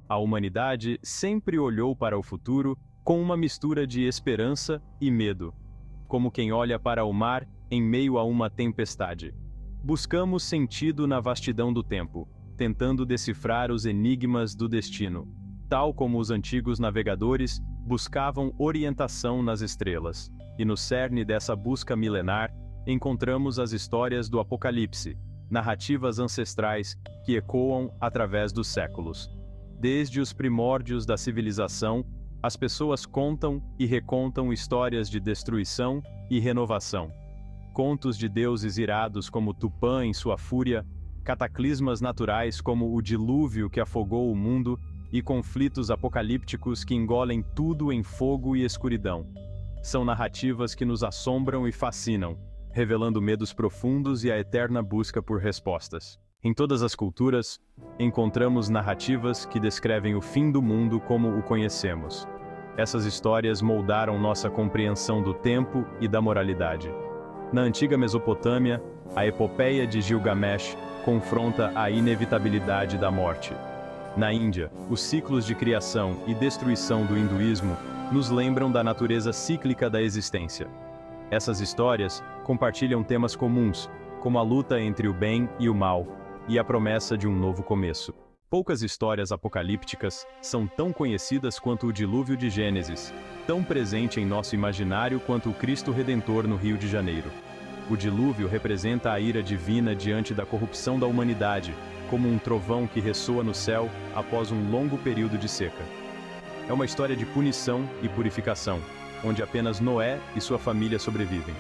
A humanidade sempre olhou para o futuro com uma mistura de esperança e medo, como quem olha para o mar em meio a uma tempestade. Buscamos sentido na vastidão do tempo, tentando decifrar os enigmas do destino, tal como os antigos navegadores buscavam orientação nas estrelas. E no cerne dessa busca milenar, encontramos as histórias do Apocalipse, narrativas ancestrais que ecoam através dos séculos. Desde os primórdios da civilização, as pessoas contam e recontam histórias de destruição e renovação. Contos de deuses irados como Tupã em sua fúria, cataclismas naturais como o dilúvio que afogou o mundo e conflitos apocalípticos que engolem tudo em fogo e escuridão. São narrativas que nos assombram e fascinam, revelando medos profundos e a eterna busca por respostas. Em todas as culturas, encontramos narrativas que descrevem o fim do mundo como o conhecemos. Essas histórias moldaram nossa compreensão do tempo e da moralidade. Na antiga Mesopotâmia, a epopeia de Gilgamesh confronta a inevitabilidade da morte. Na Índia, os ciclos de criação e destruição do hinduísmo nos lembram da natureza cíclica da existência. Essas histórias compartilham temas comuns, como a luta entre o bem e o mal, e a promessa de um novo começo. Poucas histórias apocalípticas são tão conhecidas quanto o dilúvio de Gênesis, tão presente em nosso imaginário quanto o Cristo Redentor no Rio de Janeiro. O dilúvio representa a ira divina diante da corrupção da humanidade, como um trovão que ressoa no céu após um longo período de seca. É uma história de punição e purificação, onde apenas Noé e sua família sobrevivem,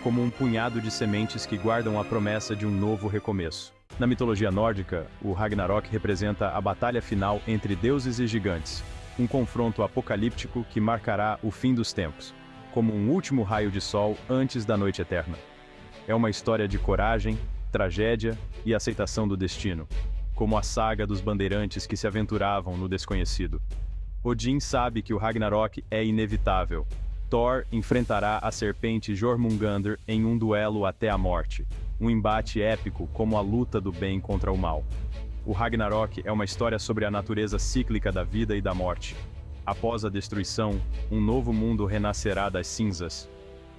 como um punhado de sementes que guardam a promessa de um novo recomeço. Na mitologia nórdica, o Ragnarok representa a batalha final entre deuses e gigantes, um confronto apocalíptico que marcará o fim dos tempos, como um último raio de sol antes da noite eterna. É uma história de coragem, tragédia e aceitação do destino, como a saga dos bandeirantes que se aventuravam no desconhecido. Odin sabe que o Ragnarok é inevitável. Thor enfrentará a serpente Jormungandr em um duelo até a morte, um embate épico como a luta do bem contra o mal. O Ragnarok é uma história sobre a natureza cíclica da vida e da morte. Após a destruição, um novo mundo renascerá das cinzas.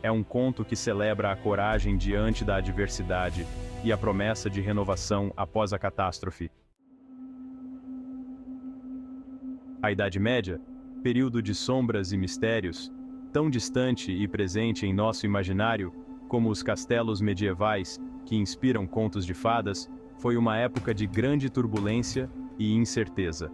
É um conto que celebra a coragem diante da adversidade e a promessa de renovação após a catástrofe. A Idade Média, período de sombras e mistérios, tão distante e presente em nosso imaginário como os castelos medievais que inspiram contos de fadas, foi uma época de grande turbulência e incerteza.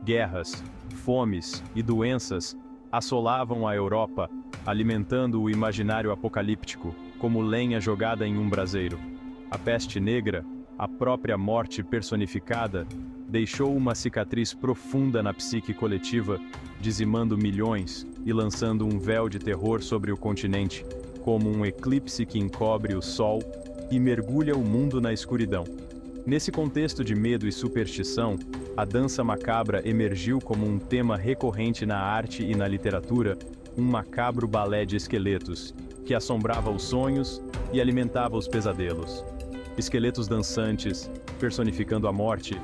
Guerras, fomes e doenças assolavam a Europa, alimentando o imaginário apocalíptico, como lenha jogada em um braseiro. A peste negra, a própria morte personificada, deixou uma cicatriz profunda na psique coletiva, dizimando milhões e lançando um véu de terror sobre o continente, como um eclipse que encobre o sol e mergulha o mundo na escuridão. Nesse contexto de medo e superstição, a dança macabra emergiu como um tema recorrente na arte e na literatura, um macabro balé de esqueletos, que assombrava os sonhos e alimentava os pesadelos. Esqueletos dançantes, personificando a morte,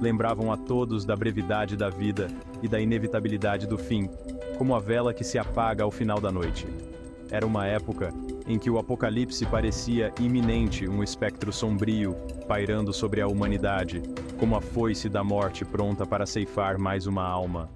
lembravam a todos da brevidade da vida e da inevitabilidade do fim, como a vela que se apaga ao final da noite. Era uma época em que o apocalipse parecia iminente, um espectro sombrio, pairando sobre a humanidade, como a foice da morte pronta para ceifar mais uma alma.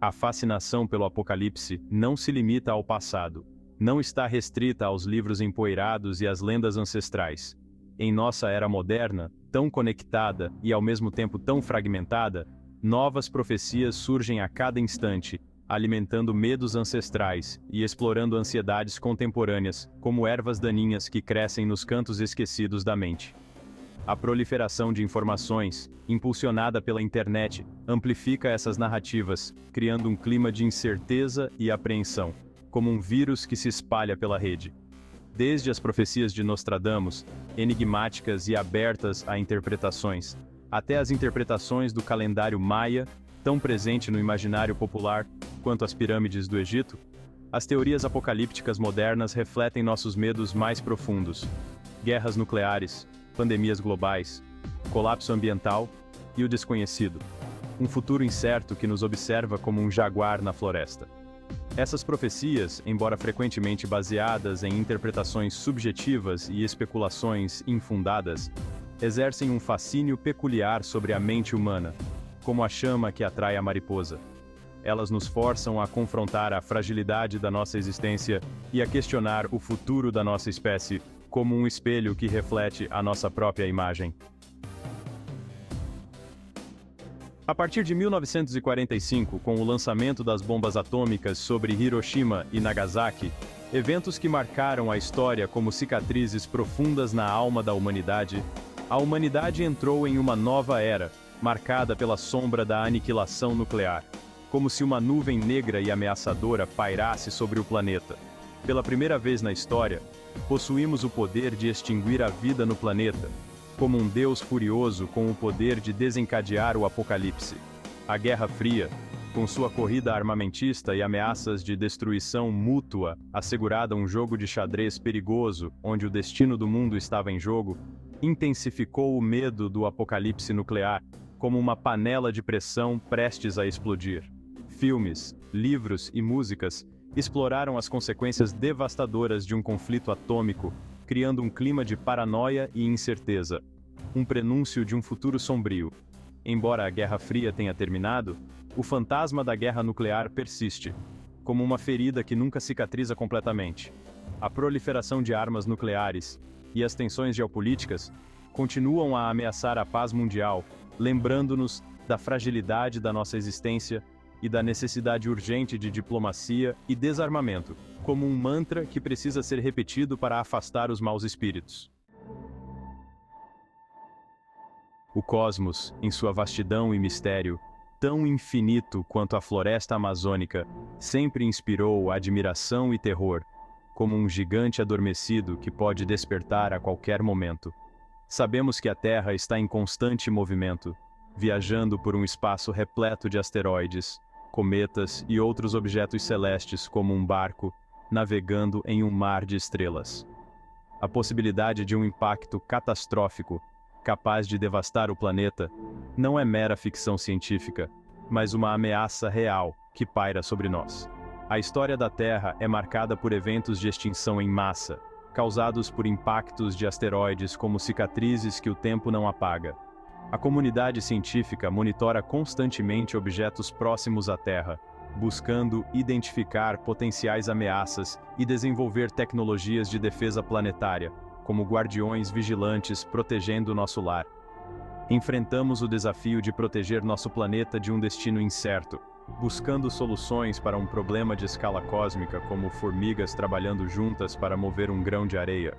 A fascinação pelo apocalipse não se limita ao passado, não está restrita aos livros empoeirados e às lendas ancestrais. Em nossa era moderna, tão conectada e ao mesmo tempo tão fragmentada, novas profecias surgem a cada instante, alimentando medos ancestrais e explorando ansiedades contemporâneas, como ervas daninhas que crescem nos cantos esquecidos da mente. A proliferação de informações, impulsionada pela internet, amplifica essas narrativas, criando um clima de incerteza e apreensão, como um vírus que se espalha pela rede. Desde as profecias de Nostradamus, enigmáticas e abertas a interpretações, até as interpretações do calendário maia, tão presente no imaginário popular quanto as pirâmides do Egito, as teorias apocalípticas modernas refletem nossos medos mais profundos. Guerras nucleares, pandemias globais, colapso ambiental e o desconhecido. Um futuro incerto que nos observa como um jaguar na floresta. Essas profecias, embora frequentemente baseadas em interpretações subjetivas e especulações infundadas, exercem um fascínio peculiar sobre a mente humana, como a chama que atrai a mariposa. Elas nos forçam a confrontar a fragilidade da nossa existência e a questionar o futuro da nossa espécie, como um espelho que reflete a nossa própria imagem. A partir de 1945, com o lançamento das bombas atômicas sobre Hiroshima e Nagasaki, eventos que marcaram a história como cicatrizes profundas na alma da humanidade, a humanidade entrou em uma nova era, marcada pela sombra da aniquilação nuclear, como se uma nuvem negra e ameaçadora pairasse sobre o planeta. Pela primeira vez na história, possuímos o poder de extinguir a vida no planeta, como um Deus furioso com o poder de desencadear o apocalipse. A Guerra Fria, com sua corrida armamentista e ameaças de destruição mútua, assegurada um jogo de xadrez perigoso, onde o destino do mundo estava em jogo, intensificou o medo do apocalipse nuclear, como uma panela de pressão prestes a explodir. Filmes, livros e músicas exploraram as consequências devastadoras de um conflito atômico, criando um clima de paranoia e incerteza, um prenúncio de um futuro sombrio. Embora a Guerra Fria tenha terminado, o fantasma da guerra nuclear persiste, como uma ferida que nunca cicatriza completamente. A proliferação de armas nucleares e as tensões geopolíticas continuam a ameaçar a paz mundial, lembrando-nos da fragilidade da nossa existência e da necessidade urgente de diplomacia e desarmamento, como um mantra que precisa ser repetido para afastar os maus espíritos. O cosmos, em sua vastidão e mistério, tão infinito quanto a floresta amazônica, sempre inspirou admiração e terror, como um gigante adormecido que pode despertar a qualquer momento. Sabemos que a Terra está em constante movimento, viajando por um espaço repleto de asteroides, cometas e outros objetos celestes como um barco, navegando em um mar de estrelas. A possibilidade de um impacto catastrófico, capaz de devastar o planeta, não é mera ficção científica, mas uma ameaça real que paira sobre nós. A história da Terra é marcada por eventos de extinção em massa, causados por impactos de asteroides como cicatrizes que o tempo não apaga. A comunidade científica monitora constantemente objetos próximos à Terra, buscando identificar potenciais ameaças e desenvolver tecnologias de defesa planetária, como guardiões vigilantes protegendo nosso lar. Enfrentamos o desafio de proteger nosso planeta de um destino incerto, buscando soluções para um problema de escala cósmica como formigas trabalhando juntas para mover um grão de areia.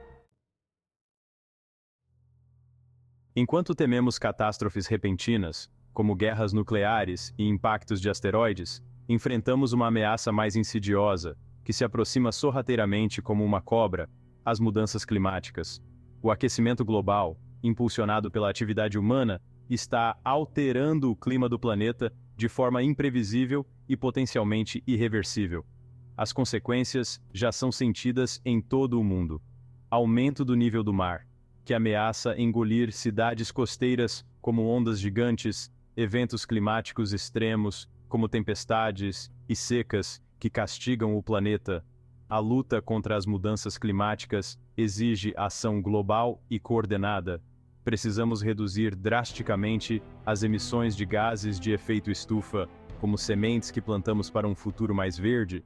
Enquanto tememos catástrofes repentinas, como guerras nucleares e impactos de asteroides, enfrentamos uma ameaça mais insidiosa, que se aproxima sorrateiramente como uma cobra, as mudanças climáticas. O aquecimento global, impulsionado pela atividade humana, está alterando o clima do planeta de forma imprevisível e potencialmente irreversível. As consequências já são sentidas em todo o mundo. Aumento do nível do mar, que ameaça engolir cidades costeiras como ondas gigantes, eventos climáticos extremos, como tempestades e secas que castigam o planeta. A luta contra as mudanças climáticas exige ação global e coordenada. Precisamos reduzir drasticamente as emissões de gases de efeito estufa, como sementes que plantamos para um futuro mais verde.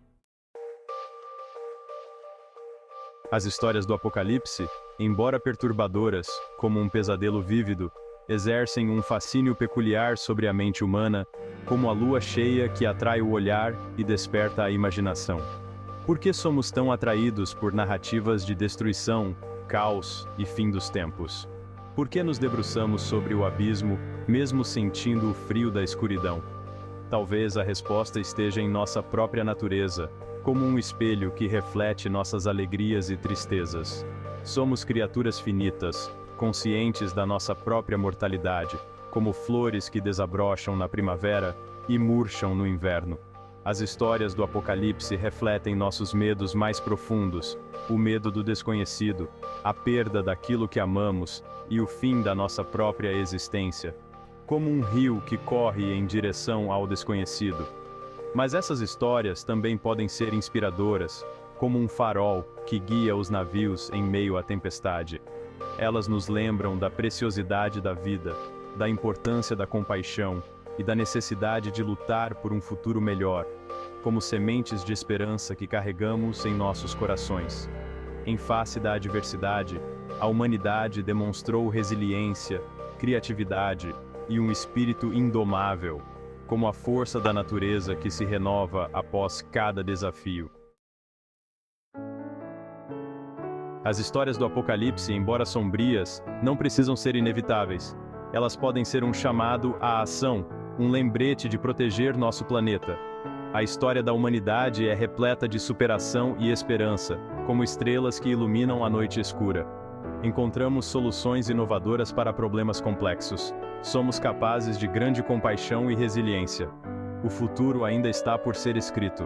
As histórias do Apocalipse, embora perturbadoras, como um pesadelo vívido, exercem um fascínio peculiar sobre a mente humana, como a lua cheia que atrai o olhar e desperta a imaginação. Por que somos tão atraídos por narrativas de destruição, caos e fim dos tempos? Por que nos debruçamos sobre o abismo, mesmo sentindo o frio da escuridão? Talvez a resposta esteja em nossa própria natureza, como um espelho que reflete nossas alegrias e tristezas. Somos criaturas finitas, conscientes da nossa própria mortalidade, como flores que desabrocham na primavera e murcham no inverno. As histórias do Apocalipse refletem nossos medos mais profundos, o medo do desconhecido, a perda daquilo que amamos e o fim da nossa própria existência, como um rio que corre em direção ao desconhecido. Mas essas histórias também podem ser inspiradoras, como um farol que guia os navios em meio à tempestade. Elas nos lembram da preciosidade da vida, da importância da compaixão e da necessidade de lutar por um futuro melhor, como sementes de esperança que carregamos em nossos corações. Em face da adversidade, a humanidade demonstrou resiliência, criatividade e um espírito indomável, como a força da natureza que se renova após cada desafio. As histórias do Apocalipse, embora sombrias, não precisam ser inevitáveis. Elas podem ser um chamado à ação, um lembrete de proteger nosso planeta. A história da humanidade é repleta de superação e esperança, como estrelas que iluminam a noite escura. Encontramos soluções inovadoras para problemas complexos. Somos capazes de grande compaixão e resiliência. O futuro ainda está por ser escrito.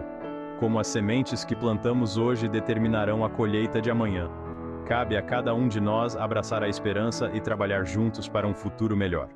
Como as sementes que plantamos hoje determinarão a colheita de amanhã. Cabe a cada um de nós abraçar a esperança e trabalhar juntos para um futuro melhor.